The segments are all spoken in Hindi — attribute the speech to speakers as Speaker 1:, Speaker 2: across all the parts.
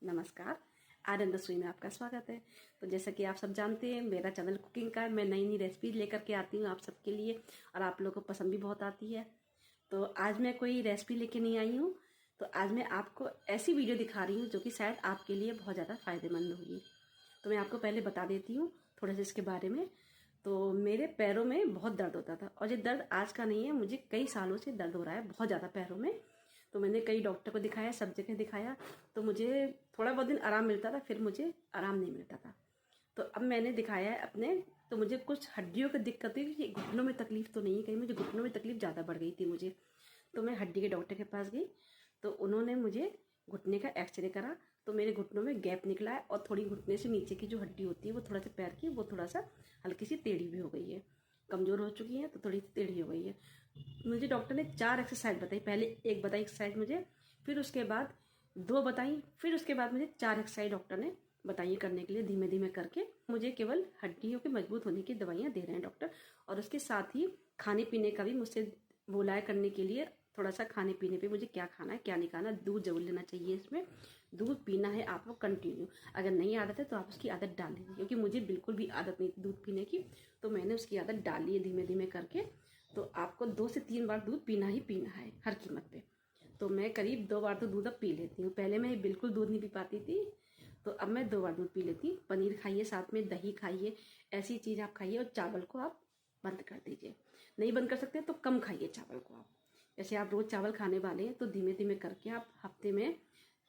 Speaker 1: नमस्कार। आर्यन रसोई में आपका स्वागत है। तो जैसा कि आप सब जानते हैं, मेरा चैनल कुकिंग का है। मैं नई नई रेसिपी लेकर के आती हूँ आप सबके लिए और आप लोगों को पसंद भी बहुत आती है। तो आज मैं कोई रेसिपी लेके नहीं आई हूँ। तो आज मैं आपको ऐसी वीडियो दिखा रही हूँ जो कि शायद आपके लिए बहुत ज़्यादा फ़ायदेमंद होगी। तो मैं आपको पहले बता देती हूँ थोड़ा सा इसके बारे में। तो मेरे पैरों में बहुत दर्द होता था और ये दर्द आज का नहीं है, मुझे कई सालों से दर्द हो रहा है बहुत ज़्यादा पैरों में। तो मैंने कई डॉक्टर को दिखाया, सब जगह दिखाया, तो मुझे थोड़ा बहुत दिन आराम मिलता था, फिर मुझे आराम नहीं मिलता था। तो अब मैंने दिखाया है अपने, तो मुझे कुछ हड्डियों की दिक्कत हुई कि घुटनों में तकलीफ तो नहीं है, कहीं मुझे घुटनों में तकलीफ ज़्यादा बढ़ गई थी मुझे। तो मैं हड्डी के डॉक्टर के पास गई, तो उन्होंने मुझे घुटने का एक्सरे करा। तो मेरे घुटनों में गैप निकला है और थोड़ी घुटने से नीचे की जो हड्डी होती है वो थोड़ा सा पैर की, वो थोड़ा सा हल्की सी टेढ़ी भी हो गई है, कमज़ोर हो चुकी है, तो थोड़ी सी टेढ़ी हो गई है। मुझे डॉक्टर ने 4 एक्सरसाइज बताई। पहले एक बताई एक्सरसाइज मुझे, फिर उसके बाद 2 बताई, फिर उसके बाद मुझे 4 एक्सरसाइज डॉक्टर ने बताइए करने के लिए, धीमे धीमे करके। मुझे केवल हड्डियों के मजबूत होने की दवाइयाँ दे रहे हैं डॉक्टर, और उसके साथ ही खाने पीने का भी मुझसे बोला है करने के लिए। थोड़ा सा खाने पीने पे मुझे क्या खाना है क्या नहीं खाना, दूध जरूर लेना चाहिए, इसमें दूध पीना है आपको कंटिन्यू। अगर नहीं आदत है तो आप उसकी आदत डाल लीजिए, क्योंकि मुझे बिल्कुल भी आदत नहीं थी दूध पीने की, तो मैंने उसकी आदत डाल ली है धीमे धीमे करके। तो आपको 2 से 3 बार दूध पीना ही पीना है हर कीमत पे। तो मैं करीब 2 बार तो दूध अब पी लेती हूँ। पहले मैं बिल्कुल दूध नहीं पी पाती थी, तो अब मैं 2 बार दूध पी लेती हूँ। पनीर खाइए, साथ में दही खाइए, ऐसी चीज़ आप खाइए। और चावल को आप बंद कर दीजिए, नहीं बंद कर सकते तो कम खाइए चावल को आप। जैसे आप रोज़ चावल खाने वाले हैं तो धीमे धीमे करके आप हफ्ते में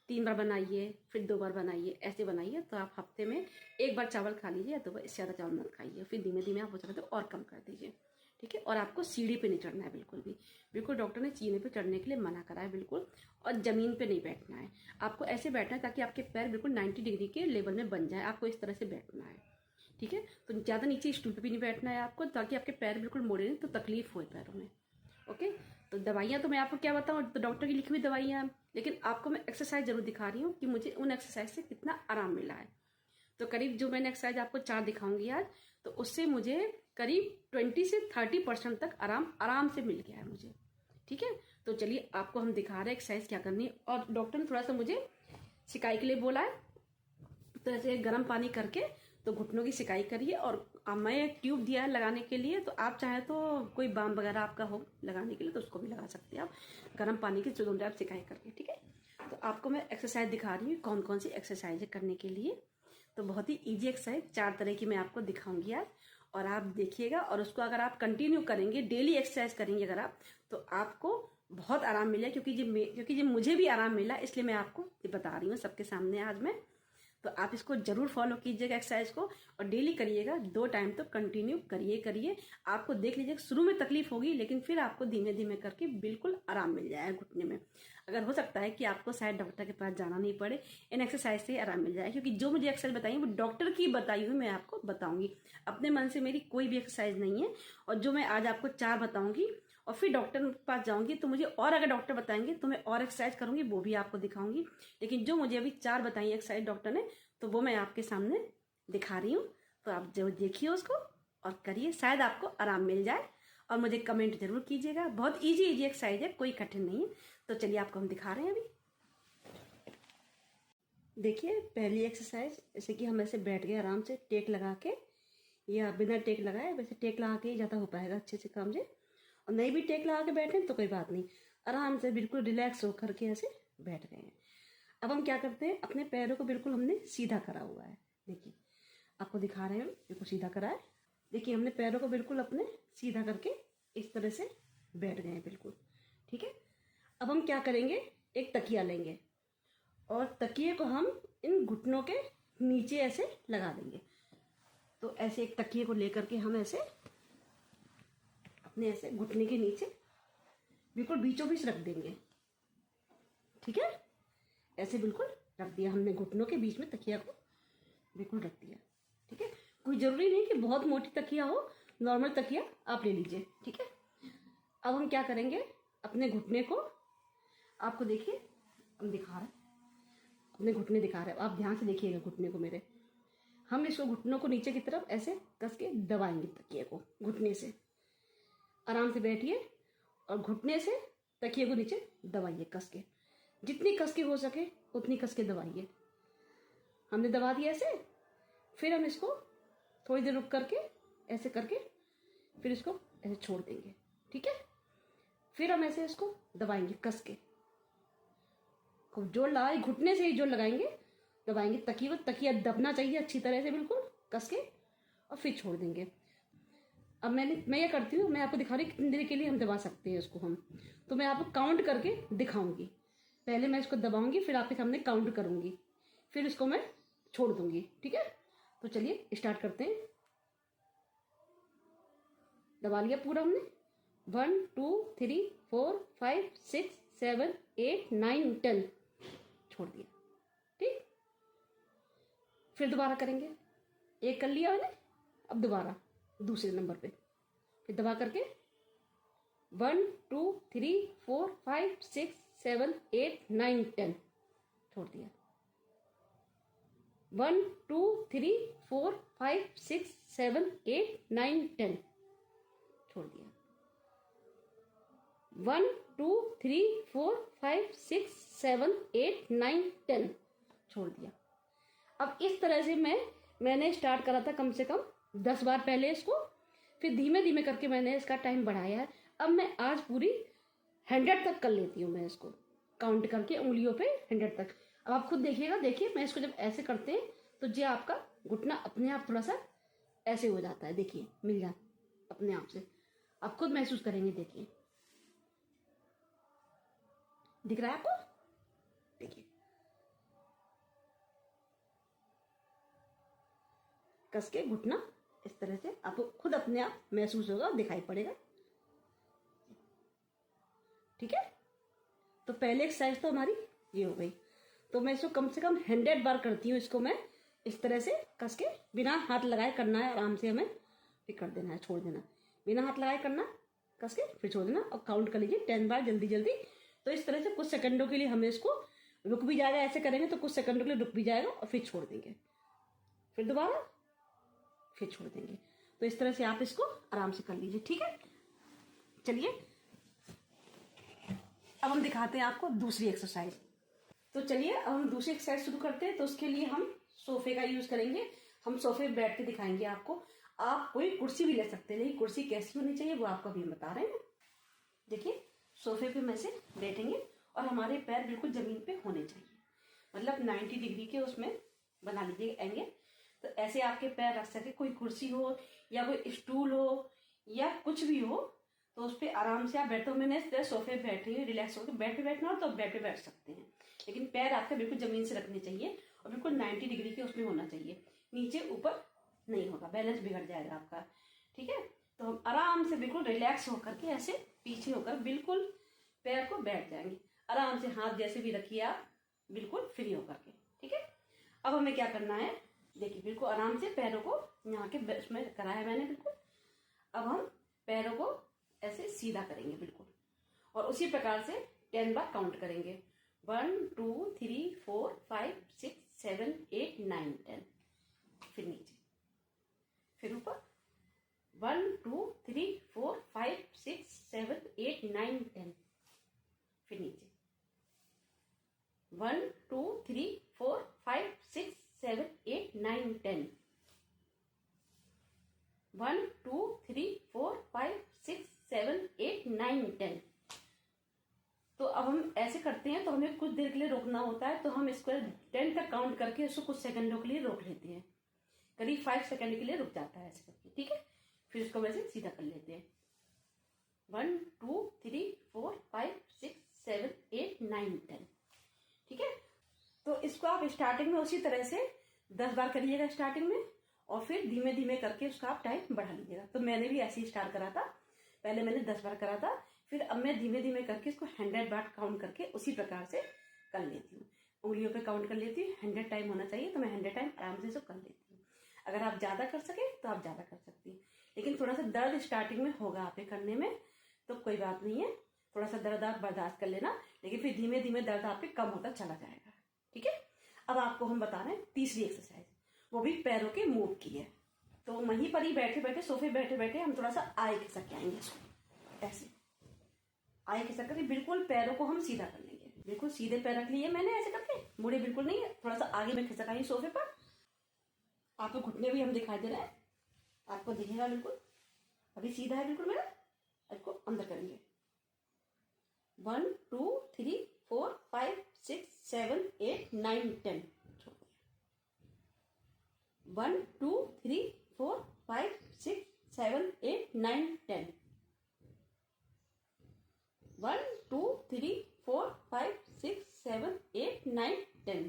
Speaker 1: 3 बार बनाइए, फिर 2 बार बनाइए, ऐसे बनाइए। तो आप हफ्ते में 1 बार चावल खा लीजिए, या 2 बार, इससे ज़्यादा चावल मत खाइए। फिर धीमे धीमे आप हो सके तो और कम कर दीजिए, ठीक है। और आपको सीढ़ी पे नहीं चढ़ना है बिल्कुल भी, बिल्कुल डॉक्टर ने सीढ़ी पे चढ़ने के लिए मना करा है बिल्कुल। और ज़मीन पे नहीं बैठना है, आपको ऐसे बैठना है ताकि आपके पैर बिल्कुल 90 डिग्री के लेवल में बन जाए। आपको इस तरह से बैठना है, ठीक है। तो ज़्यादा नीचे स्टूल पे भी नहीं बैठना है आपको, ताकि आपके पैर बिल्कुल मोड़े नहीं तो तकलीफ हो पैरों में, ओके। तो दवाइयाँ तो मैं आपको क्या बताऊँ, तो डॉक्टर की लिखी हुई दवाइयाँ, लेकिन आपको मैं एक्सरसाइज जरूर दिखा रही हूँ कि मुझे उन एक्सरसाइज से कितना आराम मिला है। तो करीब जो मैंने एक्सरसाइज आपको 4 दिखाऊंगी आज, तो उससे मुझे करीब 20 से 30% तक आराम से मिल गया है मुझे, ठीक है। तो चलिए आपको हम दिखा रहे हैं एक्सरसाइज क्या करनी है। और डॉक्टर ने थोड़ा सा मुझे सिकाई के लिए बोला है, तो ऐसे गर्म पानी करके तो घुटनों की सिकाई करिए। और मैं एक ट्यूब दिया है लगाने के लिए, तो आप चाहे तो कोई बाम वगैरह आपका हो लगाने के लिए तो उसको भी लगा सकते हैं आप, गर्म पानी की चुदुंडे आप सिकाई करके, ठीक है। तो आपको मैं एक्सरसाइज दिखा रही हूँ कौन कौन सी एक्सरसाइज है करने के लिए। तो बहुत ही ईजी एक्सरसाइज 4 तरह की मैं आपको दिखाऊंगी आज, और आप देखिएगा। और उसको अगर आप कंटिन्यू करेंगे, डेली एक्सरसाइज करेंगे अगर आप, तो आपको बहुत आराम मिलेगा। क्योंकि जब मुझे भी आराम मिला, इसलिए मैं आपको ये बता रही हूँ सबके सामने आज मैं। तो आप इसको जरूर फॉलो कीजिएगा एक्सरसाइज को, और डेली करिएगा, 2 टाइम तो कंटिन्यू करिए। आपको देख लीजिएगा शुरू में तकलीफ होगी, लेकिन फिर आपको धीमे धीमे करके बिल्कुल आराम मिल जाएगा घुटने में। अगर हो सकता है कि आपको शायद डॉक्टर के पास जाना नहीं पड़े, इन एक्सरसाइज से आराम मिल जाए। क्योंकि जो मुझे एक्सरसाइज बताई वो डॉक्टर की बताई हुई मैं आपको बताऊंगी, अपने मन से मेरी कोई भी एक्सरसाइज नहीं है। और जो मैं आज आपको 4 बताऊंगी, और फिर डॉक्टर के पास जाऊंगी तो मुझे और अगर डॉक्टर बताएंगे तो मैं और एक्सरसाइज करूंगी, वो भी आपको दिखाऊंगी। लेकिन जो मुझे अभी 4 बताई एक्सरसाइज डॉक्टर ने, तो वो मैं आपके सामने दिखा रही हूँ। तो आप जरूर देखिए उसको और करिए, शायद आपको आराम मिल जाए। और मुझे कमेंट जरूर कीजिएगा। बहुत इजी एक्सरसाइज है, कोई कठिन नहीं है। तो चलिए आपको हम दिखा रहे हैं अभी। देखिए पहली एक्सरसाइज, जैसे कि हम ऐसे बैठ गए आराम से टेक लगा के, या बिना टेक लगाए, वैसे टेक लगा के ही ज़्यादा हो पाएगा अच्छे से काम से। और नहीं भी टेक लगा के बैठे तो कोई बात नहीं, आराम से बिल्कुल रिलैक्स होकर के ऐसे बैठ गए हैं। अब हम क्या करते हैं, अपने पैरों को बिल्कुल हमने सीधा करा हुआ है। देखिए आपको दिखा रहे हैं, बिल्कुल सीधा करा है। देखिए हमने पैरों को बिल्कुल अपने सीधा करके इस तरह से बैठ गए हैं बिल्कुल, ठीक है। अब हम क्या करेंगे, एक तकिया लेंगे और तकिए को हम इन घुटनों के नीचे ऐसे लगा देंगे। तो ऐसे एक तकिए को लेकर के हम ऐसे अपने ऐसे घुटने के नीचे बिल्कुल बीचों बीच रख देंगे, ठीक है। ऐसे बिल्कुल रख दिया हमने, घुटनों के बीच में तकिया को बिल्कुल रख दिया, ठीक है। कोई जरूरी नहीं कि बहुत मोटी तकिया हो, नॉर्मल तकिया आप ले लीजिए, ठीक है। अब हम क्या करेंगे, अपने घुटने को, आपको देखिए हम दिखा रहे हैं, अपने घुटने दिखा रहे हैं, आप ध्यान से देखिएगा घुटने को मेरे। हम इसको घुटनों को नीचे की तरफ ऐसे कस के दबाएंगे तकिए को घुटने से। आराम से बैठिए और घुटने से तकिए को नीचे दबाइए कस के, जितनी कस के हो सके उतनी कस के दबाइए, हमने दबा दिया ऐसे। फिर हम इसको थोड़ी देर रुक करके ऐसे करके फिर इसको ऐसे छोड़ देंगे, ठीक है। फिर हम ऐसे इसको दबाएंगे कस के, खूब जोर लगाए, घुटने से ही जोर लगाएंगे, दबाएंगे। तकिया दबना चाहिए अच्छी तरह से, बिल्कुल कस के, और फिर छोड़ देंगे। अब मैं ये करती हूँ, मैं आपको दिखा रही हूँ कितनी देर के लिए हम दबा सकते हैं इसको हम। तो मैं आपको काउंट करके दिखाऊंगी। पहले मैं इसको दबाऊंगी, फिर आपके सामने काउंट करूंगी, फिर इसको मैं छोड़ दूंगी, ठीक है। तो चलिए स्टार्ट करते हैं। दबा लिया पूरा हमने। 1 2 3 4 5 6 7 8 9 10 छोड़ दिया, ठीक। फिर दोबारा करेंगे। एक कर लिया मैंने, अब दोबारा दूसरे नंबर पे फिर दबा करके 1 2 3 4 5 6 7 8 9 10 छोड़ दिया। 1 2 3 4 5 6 7 8 9 10 छोड़ दिया। 1 2 3 4 5 6 7 8 9 10 छोड़ दिया। अब इस तरह से मैंने स्टार्ट करा था कम से कम 10 बार पहले इसको, फिर धीमे धीमे करके मैंने इसका टाइम बढ़ाया है। अब मैं आज पूरी 100 तक कर लेती हूँ, मैं इसको काउंट करके उंगलियों पे 100 तक। अब आप खुद देखिएगा, देखिए मैं इसको जब ऐसे करते हैं तो ये आपका घुटना अपने आप थोड़ा सा ऐसे हो जाता है, देखिए मिल जाता अपने आप से, आप खुद महसूस करेंगे। देखिए दिख रहा है आपको, देखिए कस के घुटना इस तरह से आपको खुद अपने आप महसूस होगा, दिखाई पड़ेगा, ठीक है। तो पहले एक्सरसाइज तो हमारी ये हो गई। तो मैं इसको कम से कम 100 बार करती हूँ। इसको मैं इस तरह से कस के बिना हाथ लगाए करना है, आराम से हमें फिर कर देना है, छोड़ देना, बिना हाथ लगाए करना, कस के फिर छोड़ देना। और काउंट कर लीजिए 10 बार जल्दी जल्दी। तो इस तरह से कुछ सेकंडों के लिए हमें इसको रुक भी जाएगा, ऐसे करेंगे तो कुछ सेकंडों के लिए रुक भी जाएगा और फिर छोड़ देंगे, फिर दोबारा फिर छोड़ देंगे। तो इस तरह से आप इसको आराम से कर लीजिए, ठीक है। चलिए अब हम दिखाते हैं आपको दूसरी एक्सरसाइज। तो चलिए अब हम दूसरी एक्सरसाइज शुरू करते हैं। तो उसके लिए हम सोफे का यूज करेंगे। हम सोफे पे बैठ के दिखाएंगे आपको। आप कोई कुर्सी भी ले सकते हैं, लेकिन कुर्सी कैसी होनी चाहिए वो आपको अभी हम बता रहे हैं। देखिए सोफे पे में से बैठेंगे और हमारे पैर बिल्कुल जमीन पे होने चाहिए, मतलब 90 डिग्री के उसमें बना लीजिए एंगल। तो ऐसे आपके पैर रख सके, कोई कुर्सी हो या कोई स्टूल हो या कुछ भी हो, तो उस पर आराम से आप बैठो। मैंने इस तरह सोफे पे बैठ रही हूँ, रिलैक्स होकर। बेड पे बैठना हो तो बेड पे बैठ सकते हैं, लेकिन पैर आपके बिल्कुल जमीन से रखने चाहिए और बिल्कुल 90 डिग्री के उसमें होना चाहिए, नीचे ऊपर नहीं होगा, बैलेंस बिगड़ जाएगा आपका, ठीक है। तो हम आराम से बिल्कुल रिलैक्स होकर के ऐसे पीछे होकर बिल्कुल पैर को बैठ जाएंगे आराम से। हाथ जैसे भी रखिए आप, बिल्कुल फ्री होकर के, ठीक है। अब हमें क्या करना है, देखिए बिल्कुल आराम से पैरों को यहाँ के उसमें कराया मैंने बिल्कुल। अब हम पैरों को ऐसे सीधा करेंगे बिल्कुल, और उसी प्रकार से 10 बार काउंट करेंगे। 1 2 3 4 5 6 7 8 9 10 फिर नीचे, फिर ऊपर 1 2 3 4 5 6 7 8 9 10 फिर नीचे 1 2 3 4 5 6 7 8 9 10 1 2 3 4 5 6 7 8 9 10। तो अब हम ऐसे करते हैं तो हमें कुछ देर के लिए रोकना होता है, तो हम इसको 10 तक काउंट करके इसको कुछ सेकंडों के लिए रोक लेते हैं, करीब 5 सेकंड के लिए रुक जाता है ऐसे करके, ठीक है। फिर इसको वैसे सीधा कर लेते हैं। 1 2 3 4 5 6 7 8 9 10, ठीक है। तो इसको आप स्टार्टिंग में उसी तरह से 10 बार करिएगा स्टार्टिंग में, और फिर धीमे धीमे करके उसका आप टाइम बढ़ा लीजिएगा। तो मैंने भी ऐसे ही स्टार्ट करा था, पहले मैंने 10 बार करा था, फिर अब मैं धीमे धीमे करके इसको 100 बार काउंट करके उसी प्रकार से कर लेती हूँ। उंगलियों पे काउंट कर लेती हूँ, 100 टाइम होना चाहिए, तो मैं 100 टाइम आराम से इसको कर लेती हूँ। अगर आप ज्यादा कर सके तो आप ज्यादा कर सकती हैं, लेकिन थोड़ा सा दर्द स्टार्टिंग में होगा आप करने में, तो कोई बात नहीं है, थोड़ा सा दर्द आप बर्दाश्त कर लेना, लेकिन फिर धीमे धीमे दर्द आपके कम होता चला जाएगा, ठीक है। अब आपको हम बता रहे हैं तीसरी एक्सरसाइज, वो भी पैरों के मूव की है। तो वहीं पर ही बैठे बैठे, सोफे बैठे बैठे हम थोड़ा सा आए खिसक के आएंगे इसको, ऐसे आए खिसक करके बिल्कुल पैरों को हम सीधा कर लेंगे। बिल्कुल सीधे पैर रख लिए मैंने ऐसे करके, मुड़े बिल्कुल नहीं है, थोड़ा सा आगे में खिसकाइए सोफे पर। आपको घुटने भी हम दिखाई दे रहे हैं, आपको दिखेगा बिल्कुल। अभी सीधा है बिल्कुल मेरा, इसको अंदर करेंगे। 1 2 3 4 5 6 7 8 9 10। 1 2 3 4 5 6 7 8 9 10। 1 2 3 4 5 6 7 8 9 10।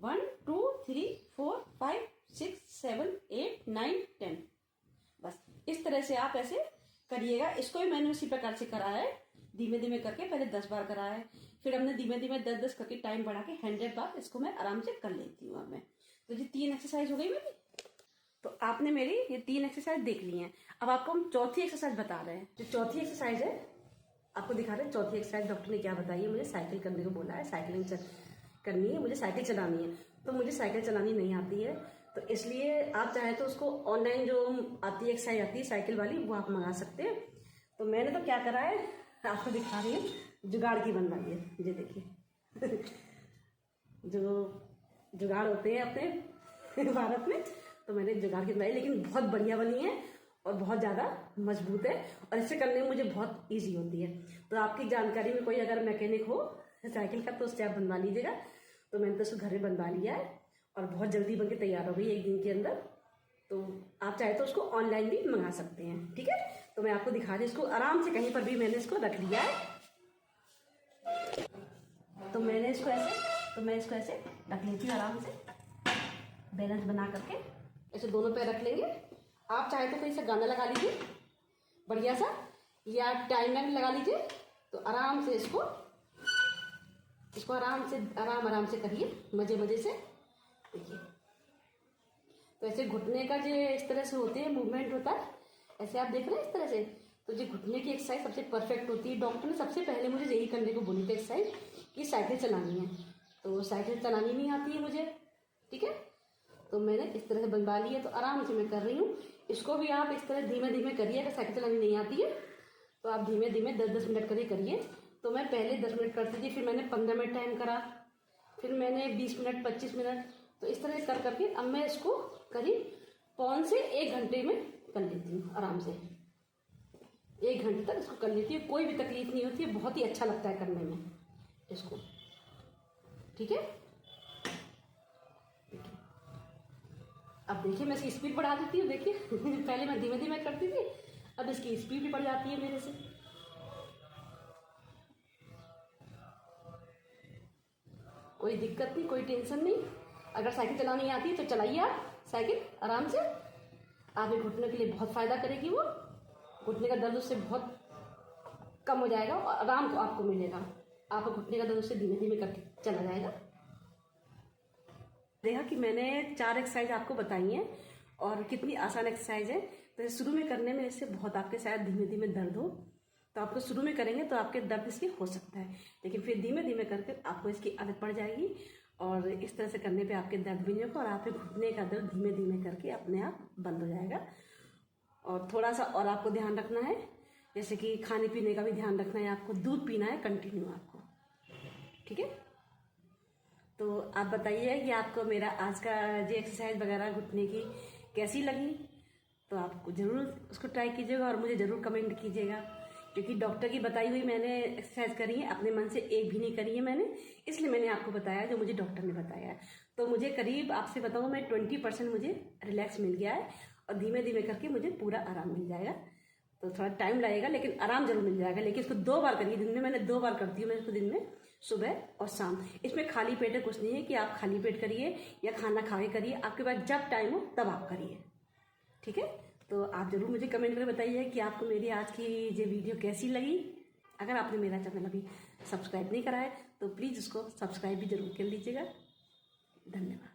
Speaker 1: 1 2 3 4 5 6 7 8 9 10। बस इस तरह से आप ऐसे करिएगा। इसको भी मैंने उसी प्रकार से करा है, धीमे धीमे करके पहले 10 बार करा है, फिर हमने धीमे धीमे 10-10 करके टाइम बढ़ा के 100 बार इसको मैं आराम से कर लेती हूँ। अब मैं तो ये 3 एक्सरसाइज हो गई मेरी। तो आपने मेरी ये 3 एक्सरसाइज देख ली हैं। अब आपको हम चौथी एक्सरसाइज बता रहे हैं। जो चौथी एक्सरसाइज है आपको दिखा रहे हैं। चौथी एक्सरसाइज डॉक्टर ने क्या बताई है, मुझे साइकिल करने को बोला है, साइकिलिंग करनी है, मुझे साइकिल चलानी है। तो मुझे साइकिल चलानी नहीं आती है, तो इसलिए आप चाहे तो उसको ऑनलाइन जो आती है एक्सरसाइज आती है साइकिल वाली, वो आप मंगा सकते हैं। तो मैंने तो क्या करा है आपको दिखा रही हूँ, जुगाड़ की बनवाई है। ये देखिए जो जुगाड़ होते हैं अपने भारत में, तो मैंने जुगाड़ की बनवाई, लेकिन बहुत बढ़िया बनी है और बहुत ज़्यादा मजबूत है, और इसे करने में मुझे बहुत ईजी होती है। तो आपकी जानकारी में कोई अगर मैकेनिक हो साइकिल का तो उससे आप बनवा लीजिएगा। तो मैंने तो उसको घर में बनवा लिया है और बहुत जल्दी बनके तैयार हो गई 1 दिन के अंदर। तो आप चाहे तो उसको ऑनलाइन भी मंगा सकते हैं, ठीक है। तो मैं आपको दिखा रही हूँ, इसको आराम से कहीं पर भी मैंने इसको रख लिया है। तो मैंने इसको ऐसे रख लेती हूँ आराम से, बैलेंस बना करके ऐसे दोनों पैर रख लेंगे। आप चाहे तो कोई सा गाना लगा लीजिए बढ़िया सा, या टाइमर लगा लीजिए। तो आराम से इसको आराम से करिए, मजे मजे से। देखिए तो ऐसे घुटने का जो इस तरह से होते हैं, मूवमेंट होता है, ऐसे आप देख रहे हैं इस तरह से। तो जो घुटने की एक्सरसाइज सबसे परफेक्ट होती है। डॉक्टर ने सबसे पहले मुझे यही करने को बोली थी एक्सरसाइज, कि साइकिल चलानी है। तो साइकिल चलानी नहीं आती है मुझे, ठीक है। तो मैंने इस तरह से बनवा ली है, तो आराम से मैं कर रही हूँ। इसको भी आप इस तरह धीमे धीमे करिए। अगर साइकिल चलानी नहीं आती है तो आप धीमे धीमे 10-10 मिनट करिए। तो मैं पहले 10 मिनट करती थी, फिर मैंने 15 मिनट टाइम करा, फिर मैंने 20 मिनट, 25 मिनट। तो इस तरह कर करके अब मैं इसको करीब 1 से 1 घंटे में कर लेती हूँ आराम से। 1 घंटे तक इसको कर लेती हूँ, कोई भी तकलीफ नहीं होती है, बहुत ही अच्छा लगता है करने में इसको, ठीक है। अब देखिए मैं इसकी स्पीड बढ़ा देती हूँ। देखिए पहले मैं धीमे धीमे करती थी, अब इसकी स्पीड भी बढ़ जाती है मेरे से। कोई दिक्कत नहीं, कोई टेंशन नहीं। अगर साइकिल चलानी आती है तो चलाइए आप साइकिल आराम से। आपके घुटने के लिए बहुत फ़ायदा करेगी वो। घुटने का दर्द उससे बहुत कम हो जाएगा और आराम को आपको मिलेगा। आपका घुटने का दर्द उससे धीमे धीमे करके चला जाएगा। देखा कि मैंने 4 एक्सरसाइज आपको बताई हैं और कितनी आसान एक्सरसाइज है। तो शुरू में करने में इससे बहुत आपके शायद धीमे धीमे दर्द हो, तो आपको शुरू में करेंगे तो आपके दर्द इसकी हो सकता है, लेकिन फिर धीमे धीमे करके आपको इसकी आदत पड़ जाएगी और इस तरह से करने पे आपके दर्द भी नहीं होगा और आपके घुटने का दर्द धीमे धीमे करके अपने आप बंद हो जाएगा। और थोड़ा सा और आपको ध्यान रखना है, जैसे कि खाने पीने का भी ध्यान रखना है। आपको दूध पीना है कंटिन्यू आपको, ठीक है। तो आप बताइए कि आपको मेरा आज का जो एक्सरसाइज वगैरह घुटने की कैसी लगी। तो आप ज़रूर उसको ट्राई कीजिएगा और मुझे ज़रूर कमेंट कीजिएगा, क्योंकि डॉक्टर की बताई हुई मैंने एक्सरसाइज करी है, अपने मन से एक भी नहीं करी है मैंने, इसलिए मैंने आपको बताया जो मुझे डॉक्टर ने बताया है। तो मुझे करीब आपसे बताऊँ मैं 20% मुझे रिलैक्स मिल गया है और धीमे धीमे करके मुझे पूरा आराम मिल जाएगा। तो थोड़ा टाइम लगेगा लेकिन आराम जरूर मिल जाएगा। लेकिन इसको 2 बार करिए दिन में, मैंने 2 बार करती हूँ मैं इसको दिन में, सुबह और शाम। इसमें खाली पेट है कुछ नहीं है कि आप खाली पेट करिए या खाना खा के करिए, आपके पास जब टाइम हो तब आप करिए, ठीक है। तो आप ज़रूर मुझे कमेंट करके बताइए कि आपको मेरी आज की ये वीडियो कैसी लगी। अगर आपने मेरा चैनल अभी सब्सक्राइब नहीं करा है तो प्लीज़ उसको सब्सक्राइब भी ज़रूर कर लीजिएगा। धन्यवाद।